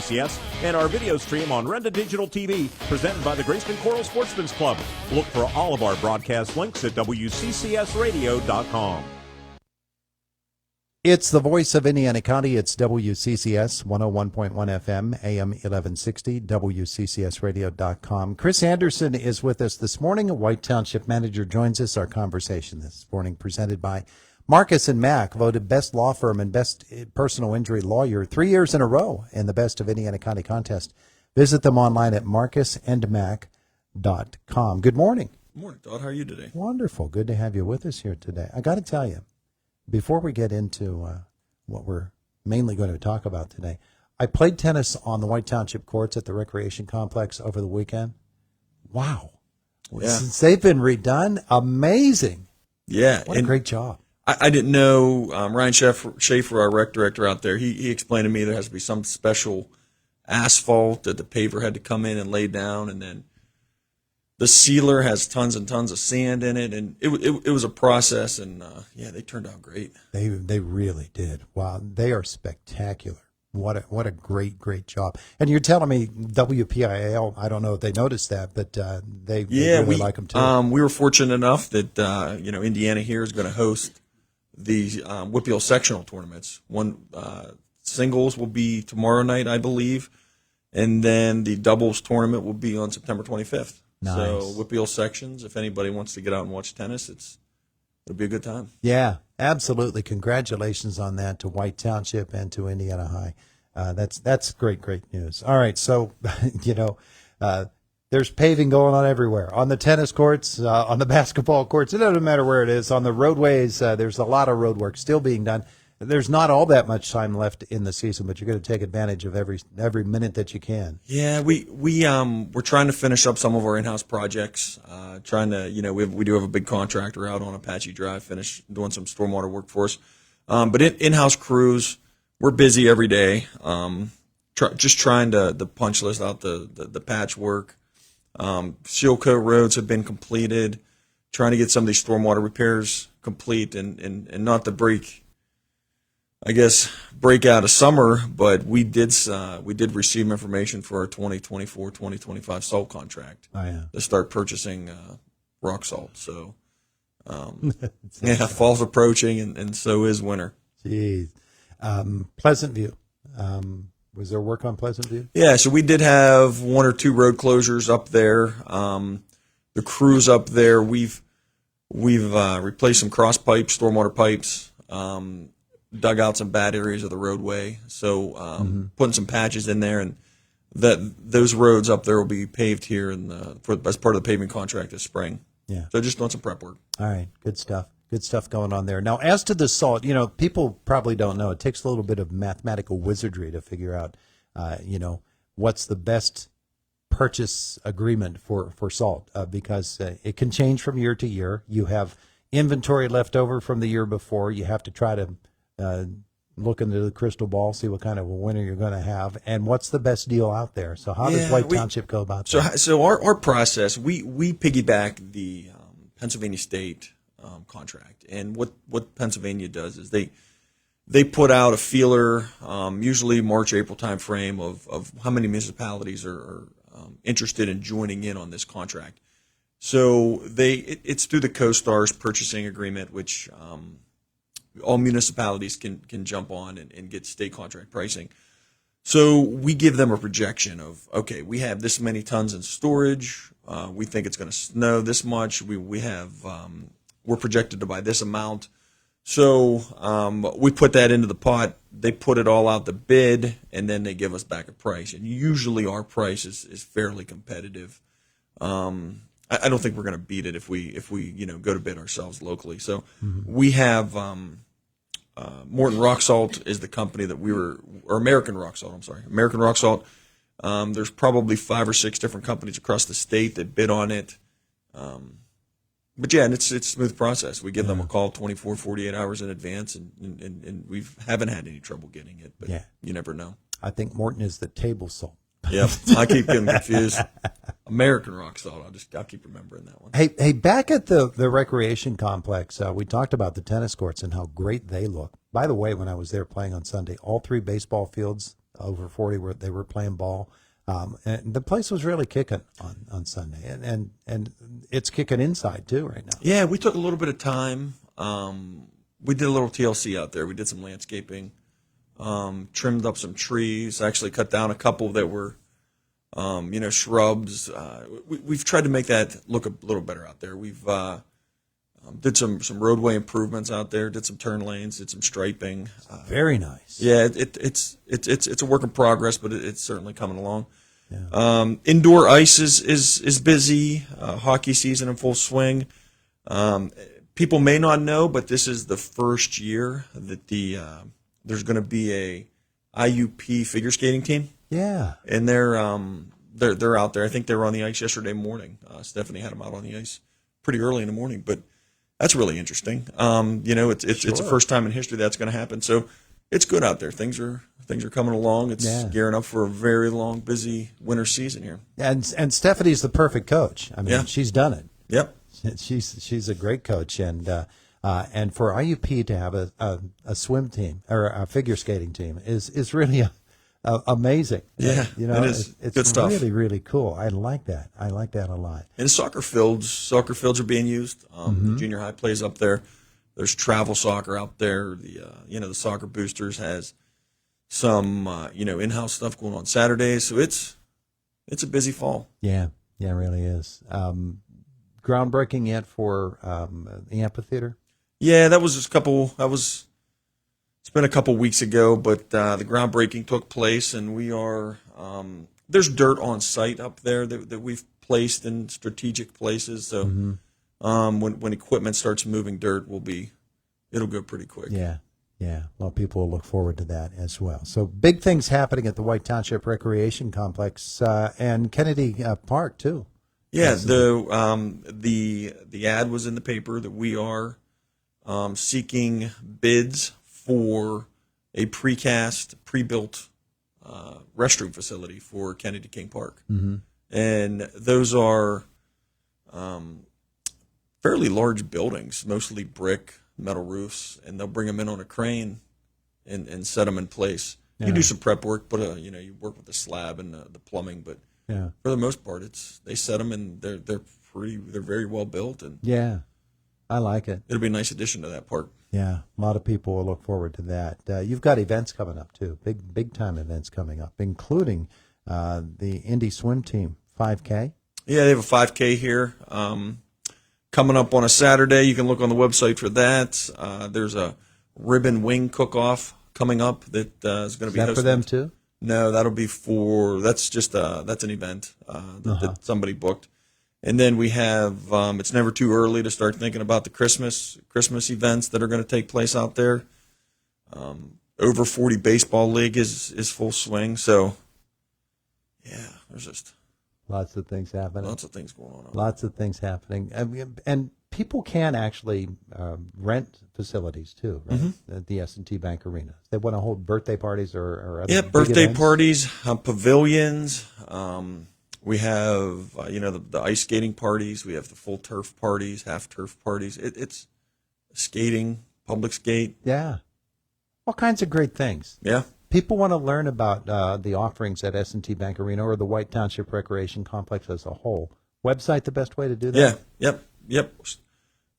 WCCS and our video stream on Renda Digital TV, presented by the Graceland Coral Sportsman's Club. Look for all of our broadcast links at WCCSradio.com. It's the voice of Indiana County. It's WCCS 101.1 FM, AM 1160, WCCSradio.com. Chris Anderson is with us this morning. A White Township manager joins us. Our conversation this morning presented by Marcus & Mack, voted best law firm and best personal injury lawyer 3 years in a row in the Best of Indiana County contest. Visit them online at marcusandmack.com. Good morning. Good morning, Todd. How are you today? Wonderful. Good to have you with us here today. I got to tell you, before we get into what we're mainly going to talk about today, I played tennis on the White Township courts at the Recreation Complex over the weekend. Wow. Yeah. Since they've been redone, amazing. Yeah. What a great job. I didn't know, Ryan Schaefer, our rec director out there, he explained to me there has to be some special asphalt that the paver had to come in and lay down, and then the sealer has tons and tons of sand in it, and it was a process, and they turned out great. They really did. Wow, they are spectacular. What a great job. And you're telling me WPIAL, I don't know if they noticed that, but they really like them too. We were fortunate enough that Indiana here is going to host the Whippeal sectional tournaments. One singles will be tomorrow night, I believe, and then the doubles tournament will be on September 25th. Nice. So Whippeal sections, if anybody wants to get out and watch tennis, it'll be a good time. Yeah, absolutely. Congratulations on that to White Township and to Indiana High. That's great news. All right, so there's paving going on everywhere, on the tennis courts, on the basketball courts. It doesn't matter where it is. On the roadways, there's a lot of road work still being done. There's not all that much time left in the season, but you're going to take advantage of every minute that you can. Yeah, we're trying to finish up some of our in-house projects. We do have a big contractor out on Apache Drive, doing some stormwater work for us. But in-house crews, we're busy every day. Just trying to the punch list out the patchwork. Seal coat roads have been completed. Trying to get some of these stormwater repairs complete and not to break out of summer, but we did receive information for our 2024-2025 salt contract. Oh, yeah. To start purchasing rock salt. So, fall's approaching, and so is winter. Jeez. Pleasant View. Was there work on Pleasant View? Yeah, so we did have one or two road closures up there. The crews up there, we've replaced some cross pipes, stormwater pipes. Dug out some bad areas of the roadway, so putting some patches in there, and those roads up there will be paved here as part of the paving contract this spring. Yeah. So just doing some prep work. All right, good stuff. Good stuff going on there. Now, as to the salt, people probably don't know. It takes a little bit of mathematical wizardry to figure out, what's the best purchase agreement for salt, because it can change from year to year. You have inventory left over from the year before. You have to try to look into the crystal ball, see what kind of a winter you're going to have, and what's the best deal out there. So how does White Township go about that? So our process, we piggyback the Pennsylvania State contract, and what Pennsylvania does is they put out a feeler, usually March, April time frame of how many municipalities are interested in joining in on this contract. So it's through the CoStarz purchasing agreement, which all municipalities can jump on and get state contract pricing. So we give them a projection of, okay, we have this many tons in storage. We think it's going to snow this much. We're projected to buy this amount. So we put that into the pot. They put it all out the bid, and then they give us back a price. And usually our price is fairly competitive. I don't think we're going to beat it if we go to bid ourselves locally. So we have Morton Rock Salt is the company that or American Rock Salt. I'm sorry, American Rock Salt. There's probably 5 or 6 different companies across the state that bid on it. But yeah, and it's a smooth process. We give them a call 24, 48 hours in advance, and we haven't had any trouble getting it. But you never know. I think Morton is the table salt. Yep, I keep getting confused. American Rock Salt. I'll keep remembering that one. Hey, back at the recreation complex, we talked about the tennis courts and how great they look. By the way, when I was there playing on Sunday, all 3 baseball fields over 40 they were playing ball. And the place was really kicking on Sunday, and it's kicking inside too right now. Yeah, we took a little bit of time. We did a little TLC out there. We did some landscaping, trimmed up some trees, actually cut down a couple that were, shrubs. We've tried to make that look a little better out there. We've did some roadway improvements out there, did some turn lanes, did some striping. Very nice. Yeah, it's a work in progress, but it's certainly coming along. Yeah. Indoor ice is busy. Hockey season in full swing. People may not know, but this is the first year that there's going to be a IUP figure skating team. Yeah. And they're out there. I think they were on the ice yesterday morning. Stephanie had them out on the ice pretty early in the morning, but that's really interesting. It's the first time in history that's going to happen. So it's good out there. Things are coming along. It's gearing up for a very long, busy winter season here. And Stephanie's the perfect coach. I mean, she's done it. Yep. She's a great coach, and for IUP to have a swim team or a figure skating team is really amazing. Yeah, it is. It's good stuff. Really, really cool. I like that. I like that a lot. And soccer fields are being used. The junior high plays up there. There's travel soccer out there. The Soccer Boosters has some in-house stuff going on Saturdays. So it's a busy fall. Yeah, it really is. Groundbreaking yet for the amphitheater? Yeah, it's been a couple weeks ago, but the groundbreaking took place, and we are there's dirt on site up there that we've placed in strategic places. So when equipment starts moving dirt, it'll go pretty quick. Yeah. Well, people will look forward to that as well. So big things happening at the White Township Recreation Complex and Kennedy Park too. Yeah, the ad was in the paper that we are seeking bids for a precast, pre-built restroom facility for Kennedy King Park. Mm-hmm. And those are fairly large buildings, mostly brick, metal roofs, and they'll bring them in on a crane and set them in place. Yeah. You do some prep work, but you work with the slab and the plumbing, but for the most part, they set them and they're very well built, and I like it. It'll be a nice addition to that park. Yeah, a lot of people will look forward to that. You've got events coming up too, big time events coming up, including the Indy Swim Team 5K. Yeah, they have a 5K here coming up on a Saturday. You can look on the website for that. There's a ribbon wing cook-off coming up that is going to be hosted. Is that for them too? No, that'll be that's an event that somebody booked. And then we have, it's never too early to start thinking about the Christmas events that are going to take place out there. Over 40 baseball league is full swing. So, there's just lots of things happening. Lots of things going on. Lots of things happening. And people can actually rent facilities too, right? At the S&T Bank Arena. They want to hold birthday parties or other birthday events. Parties, pavilions. We have the ice skating parties. We have the full turf parties, half turf parties. It's skating, public skate. Yeah, all kinds of great things. Yeah. People want to learn about the offerings at S&T Bank Arena or the White Township Recreation Complex as a whole. Website the best way to do that? Yeah. Yep.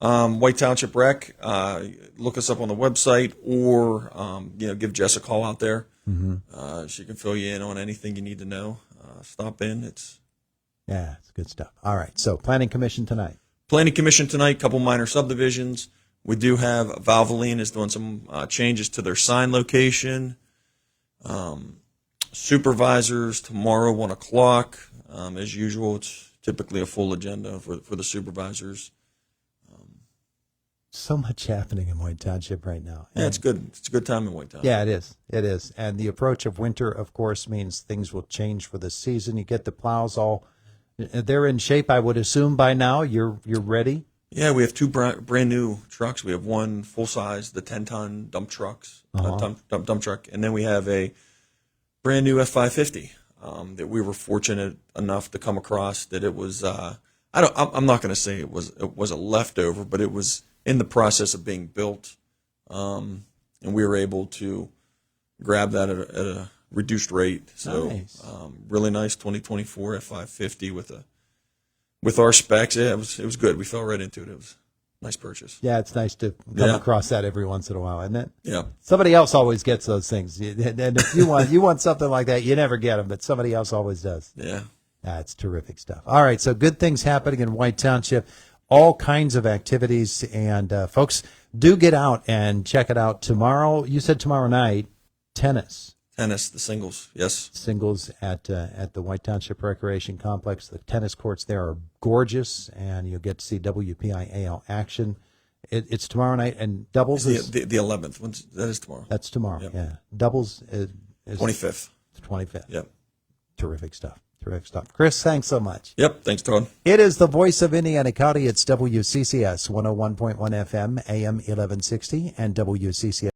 White Township Rec. Look us up on the website, or give Jess a call out there. Mm-hmm. She can fill you in on anything you need to know. Stop in. It's good stuff. All right. So Planning Commission tonight. Couple minor subdivisions. We do have Valvoline is doing some changes to their sign location. Supervisors tomorrow 1:00. As usual, it's typically a full agenda for the supervisors. So much happening in White Township right now. Yeah, it's good. It's a good time in White Township. Yeah, it is. It is. And the approach of winter, of course, means things will change for the season. You get the plows they're in shape, I would assume, by now. You're ready? Yeah, we have two brand new trucks. We have one full size, the 10-ton dump trucks, dump truck, and then we have a brand new F550 that we were fortunate enough to come across. That it was I'm not going to say it was a leftover, but it was in the process of being built, and we were able to grab that at reduced rate. So Nice. really nice 2024 F550 with our specs. Yeah, it was good. We fell right into it. It was a nice purchase. Yeah, it's nice to come Yeah. across that every once in a while, isn't it? Yeah. Somebody else always gets those things, and if you want something like that, you never get them, but somebody else always does. Yeah. That's terrific stuff. All right, so good things happening in White Township, all kinds of activities, and folks, do get out and check it out tomorrow. You said tomorrow night, tennis. Tennis, the singles. Yes. Singles at the White Township Recreation Complex. The tennis courts there are gorgeous, and you'll get to see WPIAL action. It's tomorrow night, and doubles is The 11th. That is tomorrow. that's tomorrow. Yep. Yeah, doubles is 25th. the 25th. Yep. Terrific stuff. Terrific stuff. Chris, thanks so much. Yep. Thanks, Todd. It is the voice of Indiana County. It's WCCS 101.1 FM, AM 1160, and WCCS.